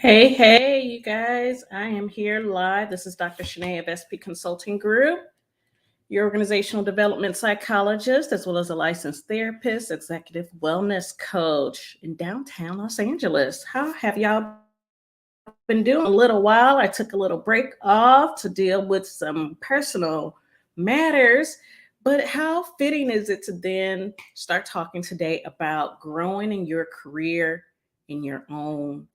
Hey, you guys. I am here live. This is Dr. Shanae of SP Consulting Group, your organizational development psychologist, as well as a licensed therapist, executive wellness coach in downtown Los Angeles. How have y'all been doing? A little while. I took a little break off to deal with some personal matters, but how fitting is it to then start talking today about growing in your career in your own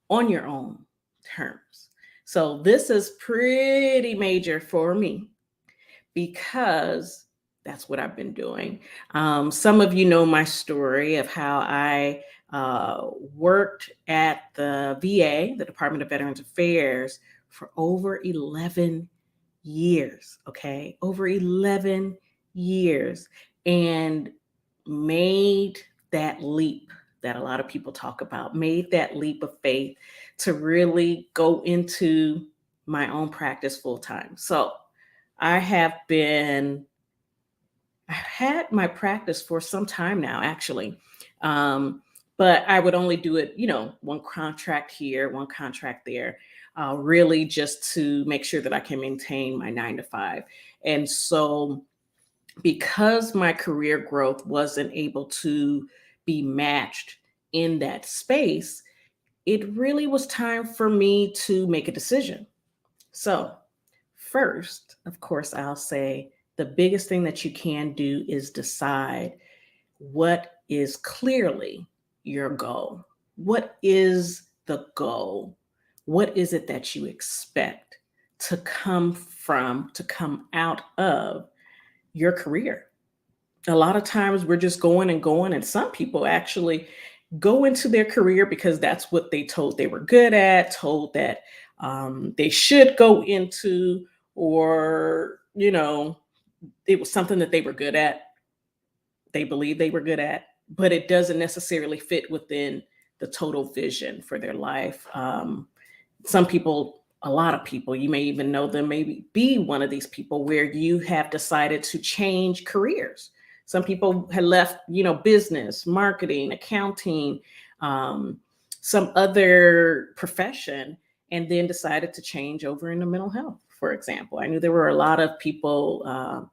on your own terms. So this is pretty major for me because that's what I've been doing. Some of you know my story of how I worked at the VA, the Department of Veterans Affairs, for over 11 years. Okay, over 11 years, and made that leap that a lot of people talk about, made that leap of faith to really go into my own practice full time. So I've had my practice for some time now, actually. Um, but I would only do it, one contract here, one contract there, really just to make sure that I can maintain my 9 to 5. And so because my career growth wasn't able to be matched in that space, it really was time for me to make a decision. So, first, of course, I'll say the biggest thing that you can do is decide what is clearly your goal. What is the goal? What is it that you expect to come out of your career? A lot of times we're just going and going, and some people actually go into their career because that's what they told they were good at, told that they should go into, or it was something that they were good at, they believe they were good at, but it doesn't necessarily fit within the total vision for their life. Some people, a lot of people, you may even know them, maybe be one of these people where you have decided to change careers. Some people had left, business, marketing, accounting, um, some other profession, and then decided to change over into mental health, for example. I knew there were a lot of people,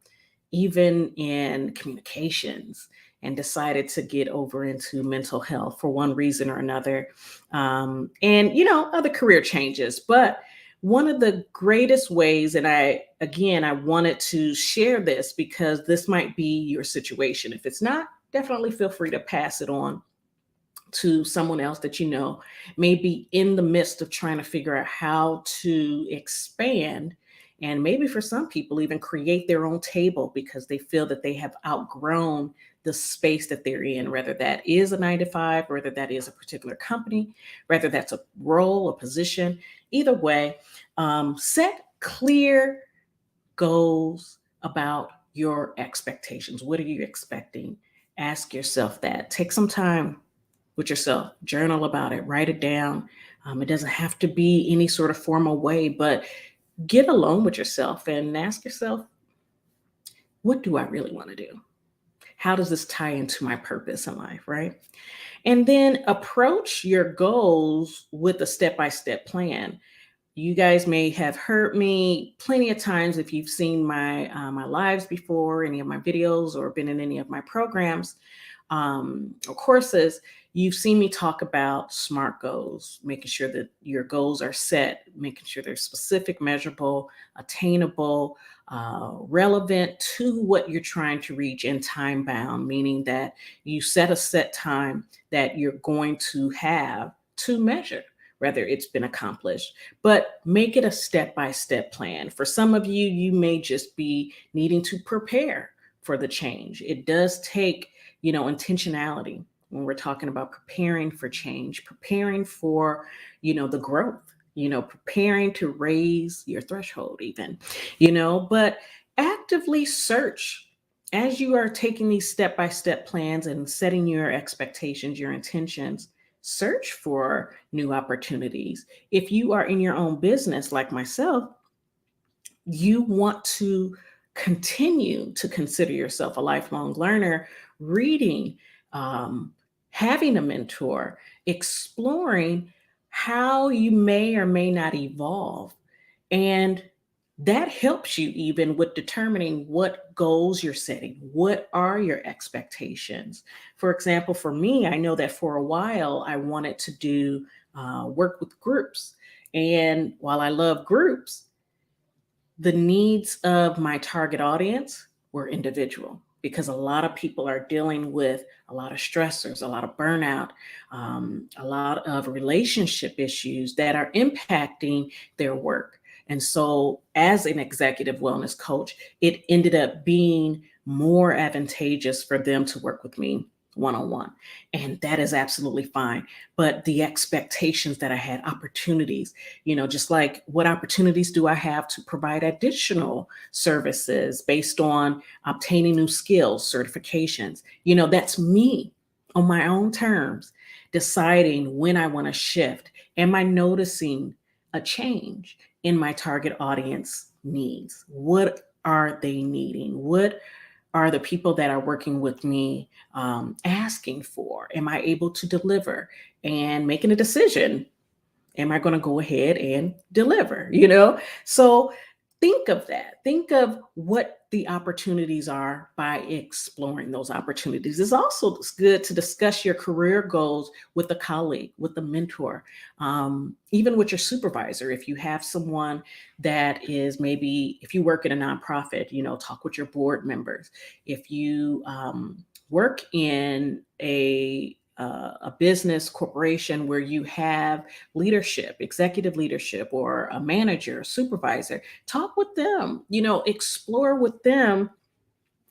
even in communications, and decided to get over into mental health for one reason or another. And, other career changes. But one of the greatest ways, and I wanted to share this because this might be your situation. If it's not, definitely feel free to pass it on to someone else that may be in the midst of trying to figure out how to expand, and maybe for some people even create their own table because they feel that they have outgrown the space that they're in, whether that is a 9 to 5, whether that is a particular company, whether that's a role, a position. Either way, set clear goals about your expectations. What are you expecting? Ask yourself that. Take some time with yourself, journal about it, write it down. It doesn't have to be any sort of formal way, but get alone with yourself and ask yourself, what do I really want to do? How does this tie into my purpose in life, right? And then approach your goals with a step-by-step plan. You guys may have heard me plenty of times if you've seen my lives before, any of my videos, or been in any of my programs or courses. You've seen me talk about SMART goals, making sure that your goals are set, making sure they're specific, measurable, attainable, relevant to what you're trying to reach, and time bound, meaning that you set a set time that you're going to have to measure whether it's been accomplished, but make it a step-by-step plan. For some of you, you may just be needing to prepare for the change. It does take, intentionality when we're talking about preparing for change, preparing for, the growth, preparing to raise your threshold even, but actively search as you are taking these step-by-step plans and setting your expectations, your intentions. Search for new opportunities. If you are in your own business, like myself, you want to continue to consider yourself a lifelong learner, reading, having a mentor, exploring how you may or may not evolve. And that helps you even with determining what goals you're setting. What are your expectations? For example, for me, I know that for a while I wanted to do work with groups. And while I love groups, the needs of my target audience were individual because a lot of people are dealing with a lot of stressors, a lot of burnout, a lot of relationship issues that are impacting their work. And so, as an executive wellness coach, it ended up being more advantageous for them to work with me one on one. And that is absolutely fine. But the expectations that I had, opportunities, just like what opportunities do I have to provide additional services based on obtaining new skills, certifications? That's me on my own terms, deciding when I want to shift. Am I noticing a change in my target audience needs? What are they needing? What are the people that are working with me asking for? Am I able to deliver? And making a decision, am I going to go ahead and deliver? So think of that. Think of what the opportunities are by exploring those opportunities. It's also good to discuss your career goals with a colleague, with a mentor, even with your supervisor. If you have someone that is, maybe if you work in a nonprofit, talk with your board members. If you work in a business corporation where you have leadership, executive leadership, or a manager, supervisor, talk with them, explore with them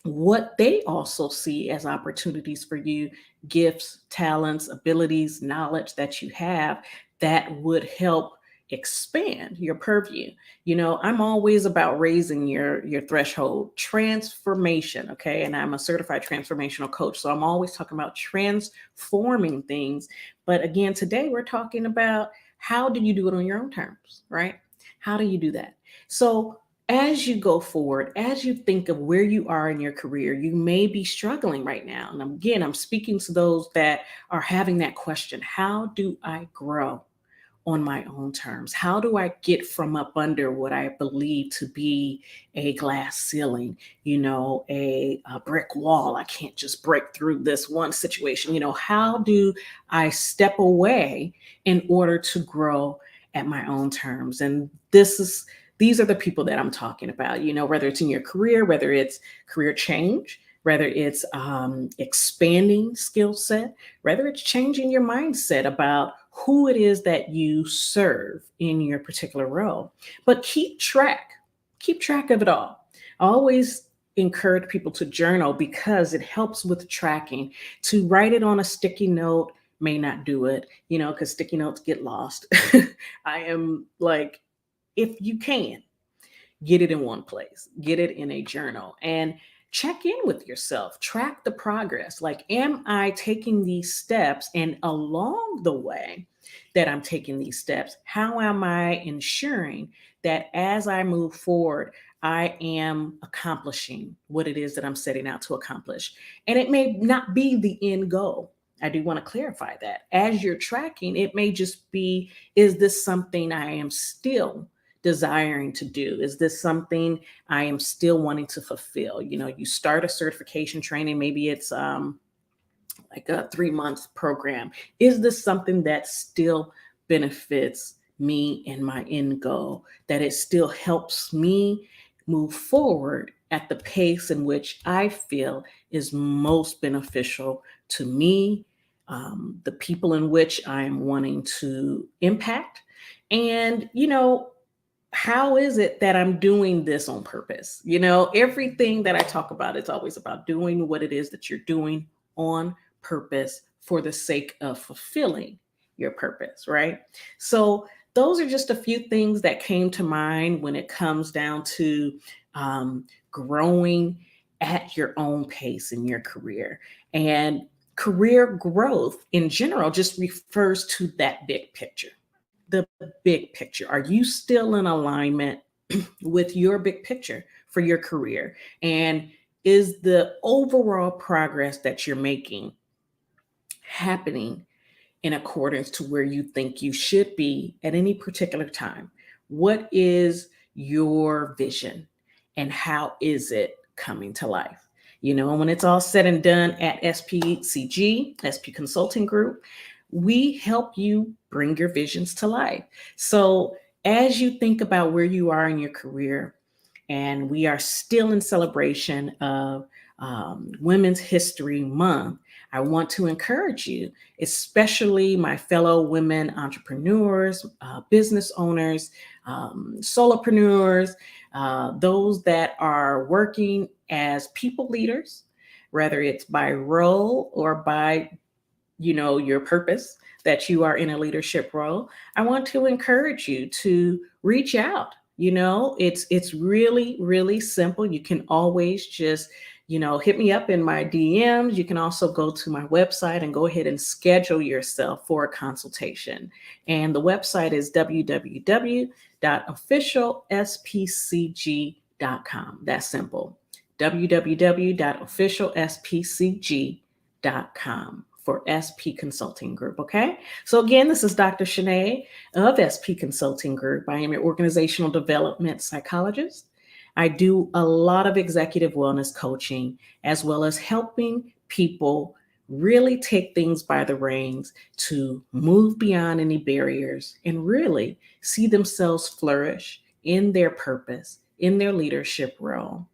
what they also see as opportunities for you, gifts, talents, abilities, knowledge that you have that would help expand your purview. I'm always about raising your threshold, transformation, okay? And I'm a certified transformational coach, so I'm always talking about transforming things. But again, today we're talking about how do you do it on your own terms, right? How do you do that? So as you go forward, as you think of where you are in your career, you may be struggling right now. And again, I'm speaking to those that are having that question: how do I grow on my own terms? How do I get from up under what I believe to be a glass ceiling, a brick wall? I can't just break through this one situation. How do I step away in order to grow at my own terms? And these are the people that I'm talking about, whether it's in your career, whether it's career change, whether it's expanding skill set, whether it's changing your mindset about who it is that you serve in your particular role. But keep track of it all. I always encourage people to journal because it helps with tracking. To write it on a sticky note may not do it, because sticky notes get lost. I am like, if you can, get it in one place, get it in a journal, and check in with yourself, track the progress. Like, am I taking these steps? And along the way that I'm taking these steps, how am I ensuring that as I move forward, I am accomplishing what it is that I'm setting out to accomplish? And it may not be the end goal. I do want to clarify that. As you're tracking, it may just be, is this something I am still desiring to do? Is this something I am still wanting to fulfill? You start a certification training, maybe it's like a 3 month program. Is this something that still benefits me and my end goal? That it still helps me move forward at the pace in which I feel is most beneficial to me, the people in which I am wanting to impact? And, how is it that I'm doing this on purpose? Everything that I talk about, it's always about doing what it is that you're doing on purpose for the sake of fulfilling your purpose, right? So, those are just a few things that came to mind when it comes down to growing at your own pace in your career. And career growth in general just refers to that big picture. The big picture. Are you still in alignment with your big picture for your career? And is the overall progress that you're making happening in accordance to where you think you should be at any particular time. What is your vision and how is it coming to life? When it's all said and done at SPCG, SP Consulting Group, we help you bring your visions to life. So as you think about where you are in your career, and we are still in celebration of Women's History Month, I want to encourage you, especially my fellow women entrepreneurs, business owners, solopreneurs, those that are working as people leaders, whether it's by role or by your purpose, that you are in a leadership role. I want to encourage you to reach out. It's really, really simple. You can always just hit me up in my DMs. You can also go to my website and go ahead and schedule yourself for a consultation. And the website is www.officialspcg.com. That's simple. www.officialspcg.com for SP Consulting Group. Okay. So again, this is Dr. Shanae of SP Consulting Group. I am your organizational development psychologist. I do a lot of executive wellness coaching, as well as helping people really take things by the reins to move beyond any barriers and really see themselves flourish in their purpose, in their leadership role,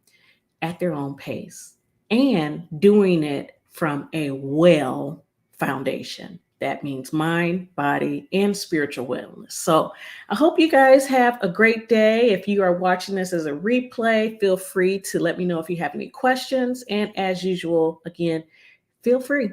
at their own pace, and doing it from a well foundation. That means mind, body, and spiritual wellness. So I hope you guys have a great day. If you are watching this as a replay, feel free to let me know if you have any questions. And as usual, again, feel free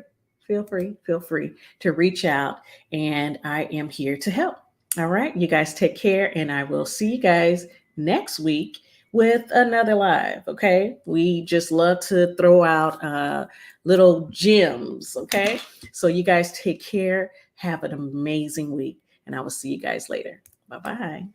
to reach out, and I am here to help. All right, you guys take care, and I will see you guys next week with another live. Okay, we just love to throw out little gems. Okay, so you guys take care, have an amazing week, and I will see you guys later. Bye-bye.